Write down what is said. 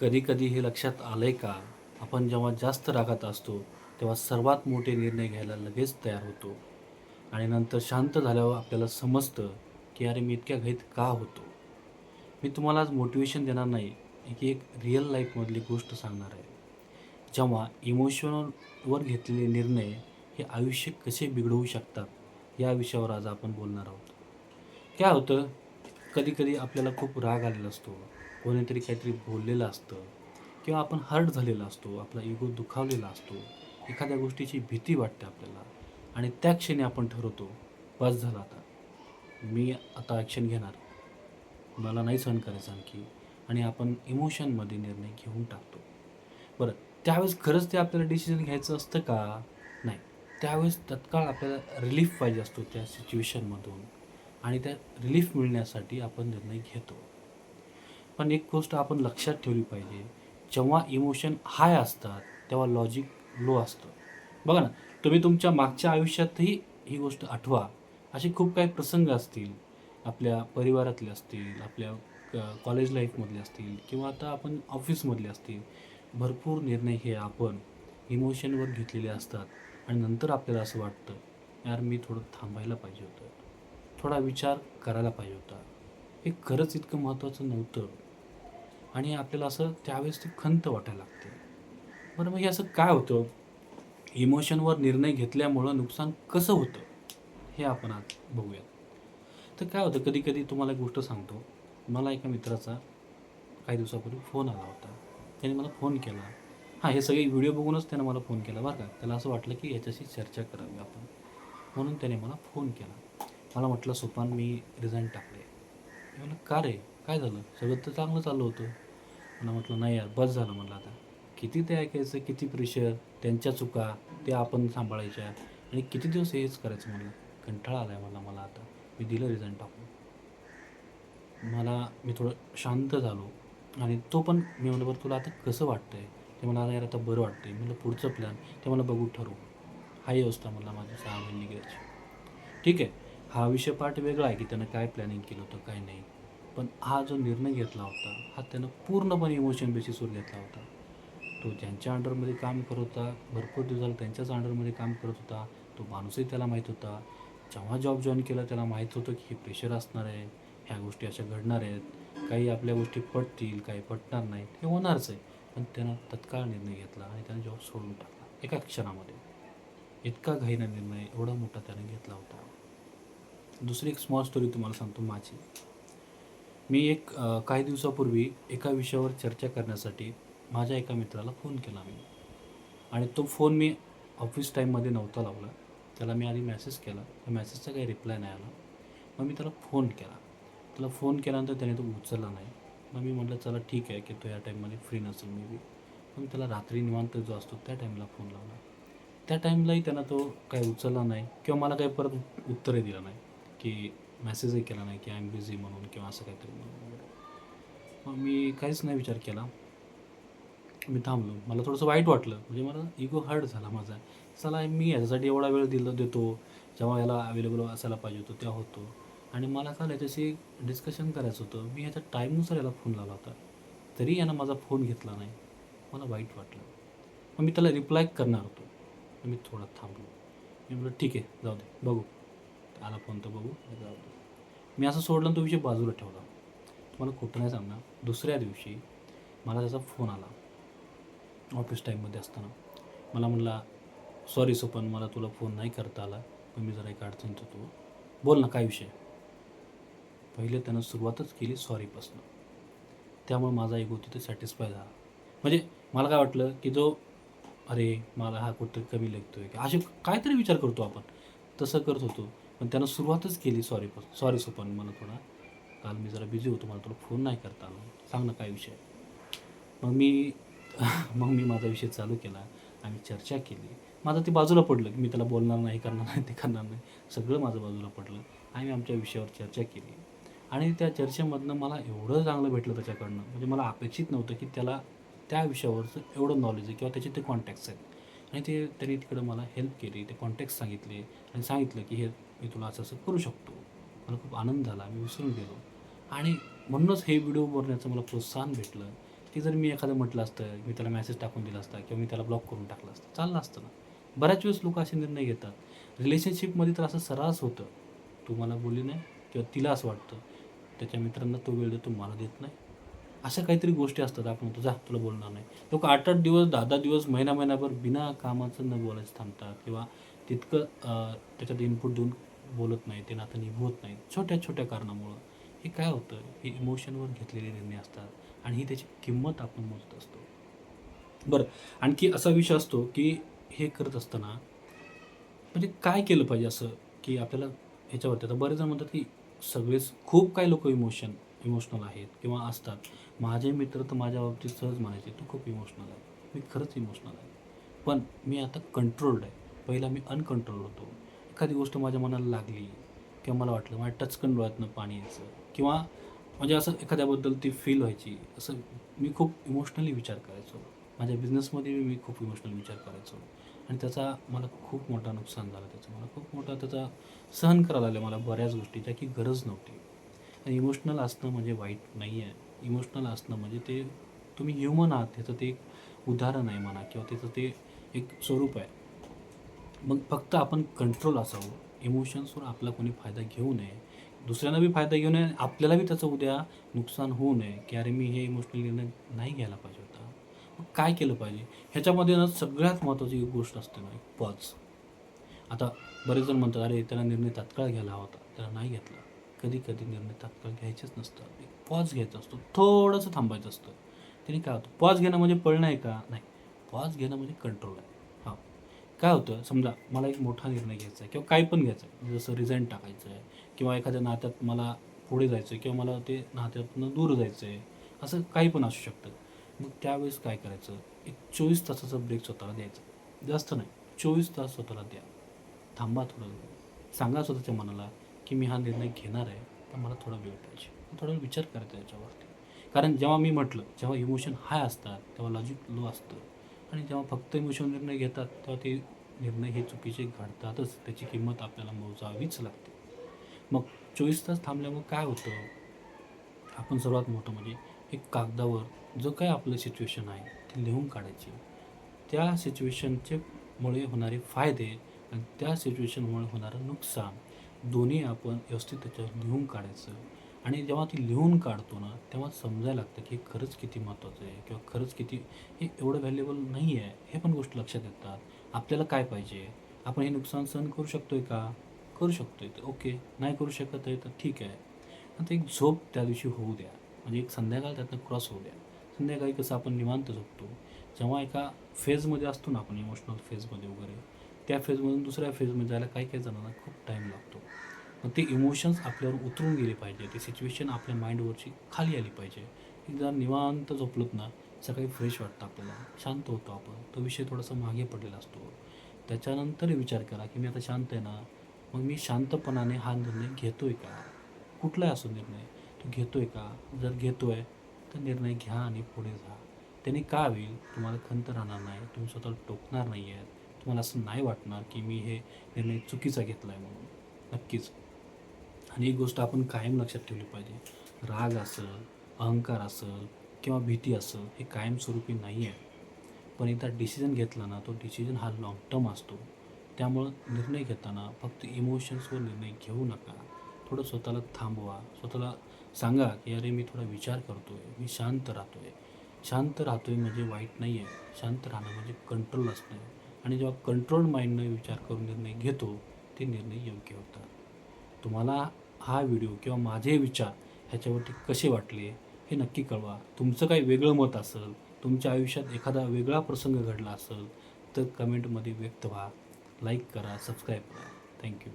कधी-कधी हे लक्षात आलंय का? आपण जेव्हा जास्त रागात असतो, तेव्हा सर्वात मोठे निर्णय घ्यायला लगेच तयार होतो आणि नंतर शांत झाल्यावर आपल्याला समजतं, की "अरे, मी इतक्या घाईत का होतो?" मी तुम्हाला आज मोटिव्हेशन देणार नाही, की एक रिअल लाईफमधली गोष्ट सांगणार आहे. जेव्हा इमोशनवर घेतलेले निर्णय हे आयुष्य कसे बिघडवू शकतात, या विषयावर आज आपण बोलणार आहोत. काय होतं, कधी-कधी आपल्याला खूप राग आलेला असतो. कोणीतरी काहीतरी बोललेलं असतं किंवा आपण हर्ट झालेला असतो. आपला इगो दुखावलेला असतो. एखाद्या गोष्टीची भीती वाटते आपल्याला आणि त्या क्षणी आपण ठरवतो, बस झालं आता. मी आता ॲक्शन घेणार. मला नाही सहन करायचं आणखी आणि आपण इमोशनमध्ये निर्णय घेऊन टाकतो. बरं, त्यावेळेस खरंच ते आपल्याला डिसिजन घ्यायचं असतं का? नाही. त्यावेळेस तत्काळ आपल्याला रिलीफ पाहिजे असतो त्या सिच्युएशनमधून आणि त्या रिलीफ मिळण्यासाठी आपण निर्णय घेतो. पण एक गोष्ट आपण लक्षात ठेवली पाहिजे, जेव्हा इमोशन हाय असतात, तेव्हा लॉजिक लो असतं. बघा ना, तुम्ही तुमच्या मागच्या आयुष्यातही ही गोष्ट आठवा. असे खूप काही प्रसंग असतील, आपल्या परिवारातले असतील, आपल्या कॉलेज लाईफमधले असतील किंवा आता आपण ऑफिसमधले असतील. भरपूर निर्णय हे आपण इमोशनवर घेतलेले असतात आणि नंतर आपल्याला असं वाटतं, यार मी थोडं थांबायला पाहिजे होतं. थोडा विचार करायला पाहिजे होता. हे खरंच इतकं महत्त्वाचं नव्हतं आणि आपल्याला असं त्यावेळेस ती खंत वाटायला लागते. बरं, मग हे असं काय होतं? इमोशनवर निर्णय घेतल्यामुळं नुकसान कसं होतं? हे आपण आज बघूयात. तर काय होतं, कधी-कधी तुम्हाला एक गोष्ट सांगतो. मला एका मित्राचा काही दिवसापूर्वी फोन आला होता. त्याने मला फोन केला. हां, हे सगळे व्हिडिओ बघूनच त्यानं मला फोन केला बरं का. त्याला असं वाटलं की याच्याशी चर्चा करावी आपण. म्हणून त्याने मला फोन केला. मला म्हटलं, "सोपान, मी रिझाइन टाकलंय." मी म्हणलं, "का रे? काय झालं? सगळं तर चांगलं चाललं होतं." मला म्हटलं, "नाही यार, बस झालं," म्हणलं आता. किती ते ऐकायचं, किती प्रेशर, त्यांच्या चुका, त्या आपण सांभाळायच्या आणि किती दिवस हेच करायचं म्हणलं. कंटाळा आलाय म्हणलं मला आता. मी दिलं रिझाइन टाकून. मी थोडं शांत झालो आणि तो पण मी म्हणलं, "बरं तुला आता कसं वाटतंय?" ते म्हणाला, "यार आता बरं वाटतंय." म्हणलं, "पुढचं प्लॅन?" ते मला "बघू ठरवू." हाही अवस्था म्हणला माझी 6 महिने गेल्याची. ठीक आहे. हा विषय पार्ट वेगळा आहे, की त्यानं काय प्लॅनिंग केलं होतं, काय नाही. पण हा जो निर्णय घेतला होता, हा त्यानं पूर्णपणे इमोशन बेसिसवर घेतला होता. तो ज्यांच्या अंडरमध्ये काम करत होता, भरपूर दिवस झाले त्यांच्याच अंडरमध्ये काम करत होता. तो माणूसही त्याला माहीत होता. जेव्हा जॉब जॉइन केला त्याला माहीत होतं, की हे प्रेशर असणार आहे, ह्या गोष्टी अशा घडणार आहेत. काही आपल्या गोष्टी पटतील, काही पटणार नाहीत. हे होणारच आहे. पण त्यानं तत्काळ निर्णय घेतला आणि त्यानं जॉब सोडून टाकला एका क्षणामध्ये. इतका घाईने निर्णय एवढा मोठा त्याने घेतला होता. दुसरी एक स्मॉल स्टोरी तुम्हाला सांगतो माझी. मी काही दिवसापूर्वी एका विषयावर चर्चा करण्यासाठी माझ्या एका मित्राला फोन केला मी आणि तो फोन मी ऑफिस टाईममध्ये नव्हता लावला. त्याला मी आधी मेसेज केला. त्या मेसेजचा काही रिप्लाय नाही आला. मग मी त्याला फोन केला. त्याला फोन केल्यानंतर त्याने तो उचलला नाही. मग मी म्हटलं चला ठीक आहे, की तो या टाईममध्ये फ्री नसेल मे बी. मग मी त्याला रात्री निवांत जो असतो त्या टाईमला फोन लावला. त्या टाईमलाही त्यानं तो काही उचलला नाही किंवा मला काही परत उत्तरही दिलं नाही, की मेसेजही केला नाही, की आय एम बिझी म्हणून किंवा असं काहीतरी म्हणून वगैरे. मग मी काहीच नाही विचार केला. मी थांबलो. मला थोडंसं वाईट वाटलं. म्हणजे मला इगो हर्ट झाला माझा. चला मी ह्याच्यासाठी एवढा वेळ देतो, जेव्हा याला अवेलेबल असायला पाहिजे होतो तेव्हा होतो आणि मला काल ह्याच्याशी डिस्कशन करायचं होतं. मी ह्याच्या टाईमनुसार याला फोन लावला होता. तरी यानं माझा फोन घेतला नाही. मला वाईट वाटलं. मग मी त्याला रिप्लाय करणार होतो. मग मी थोडा थांबलो. मी म्हटलं, "ठीक आहे, जाऊ दे, बघू. आला फोन तर बघू, नाही जाऊ दे." मी असं सोडलं आणि तो विषय बाजूला ठेवला. तुम्हाला खोटं नाही सांगणार, दुसऱ्या दिवशी मला त्याचा फोन आला ऑफिस टाईममध्ये असताना. मला म्हणला, "सॉरी सोपन, मला तुला फोन नाही करता आला, पण मी जरा एका अडचणीत होतो. बोल ना, काय विषय आहे?" पहिले त्यानं सुरुवातच केली सॉरीपासून. त्यामुळे माझा इगो तिथे सॅटिस्फाय झाला. म्हणजे मला काय वाटलं, की अरे, मला हा कुठेतरी कमी लेखतोय की असे काहीतरी विचार करतो आपण. तसं करत होतो. पण त्यानं सुरुवातच केली सॉरीपासून. "सॉरी सोपान, मला थोडा काल मी जरा बिझी होतो. मला तुला फोन नाही करता आला. सांग ना काय विषय आहे?" मग मी मग मी माझा विषय चालू केला. आम्ही चर्चा केली. माझं ते बाजूला पडलं, की मी त्याला बोलणार नाही, करणार नाही, ते करणार नाही. सगळं माझं बाजूला पडलं. आम्ही आमच्या विषयावर चर्चा केली आणि त्या चर्चेमधनं मला एवढं चांगलं भेटलं त्याच्याकडनं, म्हणजे मला अपेक्षित नव्हतं, की त्याला त्या विषयावरचं एवढं नॉलेज आहे किंवा त्याचे ते कॉन्टॅक्ट्स आहेत. आणि त्यांनी तिकडं मला हेल्प केली. ते कॉन्टॅक्ट्स सांगितले आणि सांगितलं, की हे मी तुला असं-असं करू शकतो. मला खूप आनंद झाला. मी विसरून गेलो आणि म्हणूनच हे व्हिडिओ बनवण्याचं मला प्रोत्साहन भेटलं, की जर मी एखादं म्हटलं असतं, मी त्याला मेसेज टाकून दिला असता किंवा मी त्याला ब्लॉक करून टाकलं असतं, चाललं असतं ना. बऱ्याच वेळेस लोकं असे निर्णय घेतात. रिलेशनशिपमध्ये तर असं सर्रास होतं. तू मला बोलली नाही किंवा तिला असं वाटतं, त्याच्या मित्रांना तो वेळ देतो, मला देत नाही. अशा काहीतरी गोष्टी असतात. आपण म्हणतो, "जा, तुला बोलणार नाही." लोकं 8-8 दिवस, 10-10 दिवस, महिना-महिनाभर बिना कामाचं न बोलायचं थांबतात किंवा तितकं त्याच्यात इनपुट देऊन बोलत नाही. ते नातं निभवत नाहीत. छोट्या-छोट्या कारणामुळं. हे काय होतं, हे इमोशनवर घेतलेले निर्णय असतात आणि ही त्याची किंमत आपण मोजत असतो. बरं, आणखी असा विषय असतो, की हे करत असताना म्हणजे काय केलं पाहिजे असं, की आपल्याला ह्याच्यावरती आता बरेच जण म्हणतात, की सगळेच खूप काही लोकं इमोशनल आहेत किंवा असतात. माझे मित्र तर माझ्या बाबतीत सहज म्हणायचे, "तू खूप इमोशनल आहे." मी खरंच इमोशनल आहे. पण मी आता कंट्रोल्ड आहे. पहिला मी अनकंट्रोल्ड होतो. एखादी गोष्ट माझ्या मनाला लागली किंवा मला वाटलं माझ्या टचकन डोळ्यातनं पाणी यायचं किंवा म्हणजे असं एखाद्याबद्दल ती फील व्हायची. असं मी खूप इमोशनली विचार करायचो. माझ्या बिझनेसमध्ये मी खूप इमोशनल विचार करायचो आणि त्याचा मला खूप मोठा नुकसान झालं त्याचं. मला खूप मोठा त्याचा सहन करायला लागलं मला बऱ्याच गोष्टी, ज्या की गरज नव्हती. आणि इमोशनल असणं म्हणजे वाईट नाही आहे. इमोशनल असणं म्हणजे ते तुम्ही ह्युमन आहात ह्याचं ते एक उदाहरण आहे म्हणा किंवा त्याचं ते एक स्वरूप आहे. मग फक्त आपण कंट्रोल असावं. इमोशन्सवर आपला कोणी फायदा घेऊ नये. दुसऱ्यांना बी फायदा घेऊ नये, आपल्याला बी त्याचं उद्या नुकसान होऊ नये, की अरे मी हे इमोशनल निर्णय नाही घ्यायला पाहिजे होता. मग काय केलं पाहिजे? ह्याच्यामध्ये ना सगळ्यात महत्त्वाची एक गोष्ट असते ना, एक पॉज. आता बरेच जण म्हणतात, "अरे त्याला निर्णय तात्काळ घ्यायला हवा होता." त्याला नाही घेतला. कधी-कधी निर्णय तात्काळ घ्यायचेच नसतात. एक पॉज घ्यायचा असतो. थोडंसं थांबायचं असतं. त्याने काय होतं, पॉज घेणं म्हणजे पळणं आहे का? नाही. पॉज घेणं म्हणजे कंट्रोल आहे. हां. काय होतं, समजा मला एक मोठा निर्णय घ्यायचा आहे किंवा काही पण घ्यायचं आहे. जसं रिझाइन टाकायचं आहे किंवा एखाद्या नात्यात मला पुढे जायचं आहे किंवा मला ते नात्यातनं दूर जायचं आहे. असं काही पण असू शकतं. मग त्यावेळेस काय करायचं, एक 24 तासाचा ब्रेक स्वतःला द्यायचा. जास्त नाही, 24 तास स्वतःला द्या. थांबा थोडा वेळ. सांगा स्वतःच्या मनाला, की मी हा निर्णय घेणार आहे, पण मला थोडा वेळ पाहिजे. थोडा वेळ विचार करायचा याच्यावरती. कारण जेव्हा मी म्हटलं, जेव्हा इमोशन हाय असतात, तेव्हा लॉजिक लो असतं आणि जेव्हा फक्त इमोशन निर्णय घेतात, तेव्हा ते निर्णय हे चुकीचे घडतातच. त्याची किंमत आपल्याला मोजावीच लागते. मग 24 तास थांबल्यामुळे काय होतं, आपण सर्वात मोठं म्हणजे एक कागदावर जो काही आपलं सिच्युएशन आहे, ते लिहून काढायची. त्या सिच्युएशनचे मुळे होणारे फायदे आणि त्या सिच्युएशनमुळे होणारं नुकसान दोन्ही आपण व्यवस्थित त्याच्यावर लिहून काढायचं आणि जेव्हा ती लिहून काढतो ना, तेव्हा समजायला लागतं की हे खरंच किती महत्त्वाचं आहे किंवा खरंच किती हे एवढं व्हॅल्युएबल नाही आहे. हे पण गोष्टी लक्षात येतात. आपल्याला काय पाहिजे? आपण हे नुकसान सहन करू शकतोय का? करू शकतोय तर ओके. नाही करू शकत आहे तर ठीक आहे. आता एक झोप त्या दिवशी होऊ द्या. म्हणजे एक संध्याकाळ त्यातनं क्रॉस होऊ द्या. संध्याकाळी कसं आपण निवांत झोपतो. जेव्हा एका फेजमध्ये असतो ना आपण इमोशनल फेजमध्ये वगैरे, त्या फेजमधून दुसऱ्या फेजमध्ये जायला काही-काही जणांना खूप टाईम लागतो. मग ते इमोशन्स आपल्यावर उतरून गेले पाहिजे. ती सिच्युएशन आपल्या माइंडवरची खाली आली पाहिजे. एकदा निवांत झोपलोत ना, सकाळी फ्रेश वाटतं आपल्याला, शांत होतो आपण. तो विषय थोडासा मागे पडलेला असतो. त्याच्यानंतर विचार करा, की मी आता शांत आहे ना, मग मी शांतपणाने हा निर्णय घेतोय का? कुठलाही असो निर्णय, तो घेतोय का? जर घेतोय, तर निर्णय घ्या आणि पुढे जा. त्याने काय होईल, तुम्हाला खंत राहणार नाही, तुम्ही स्वतःला टोकणार नाही आहेत. तुम्हाला असं नाही वाटणार, की मी हे निर्णय चुकीचा घेतला आहे म्हणून. नक्कीच. आणि एक गोष्ट आपण कायम लक्षात ठेवली पाहिजे. राग असेल, अहंकार असेल किंवा भीती असेल, हे कायमस्वरूपी नाही आहे. पण एकदा डिसिजन घेतला ना, तो डिसिजन हा लाँग टर्म असतो. त्यामुळं निर्णय घेताना फक्त इमोशन्सवर निर्णय घेऊ नका. थोडं स्वतःला थांबवा. स्वतःला सांगा, की "अरे, मी थोडा विचार करतोय. मी शांत राहतोय." शांत राहतोय म्हणजे वाईट नाही आहे. शांत राहणं म्हणजे कंट्रोल असणं आहे. आणि जेव्हा कंट्रोल्ड माइंडने विचार करून निर्णय घेतो, ते निर्णय योग्य होतात. तुम्हाला हा व्हिडिओ किंवा माझे विचार ह्याच्यावरती कसे वाटले हे नक्की कळवा. तुमचं काही वेगळं मत असेल, तुमच्या आयुष्यात एखादा वेगळा प्रसंग घडला असेल, तर कमेंटमध्ये व्यक्त व्हा. लाईक करा, सबस्क्राईब करा. थँक्यू.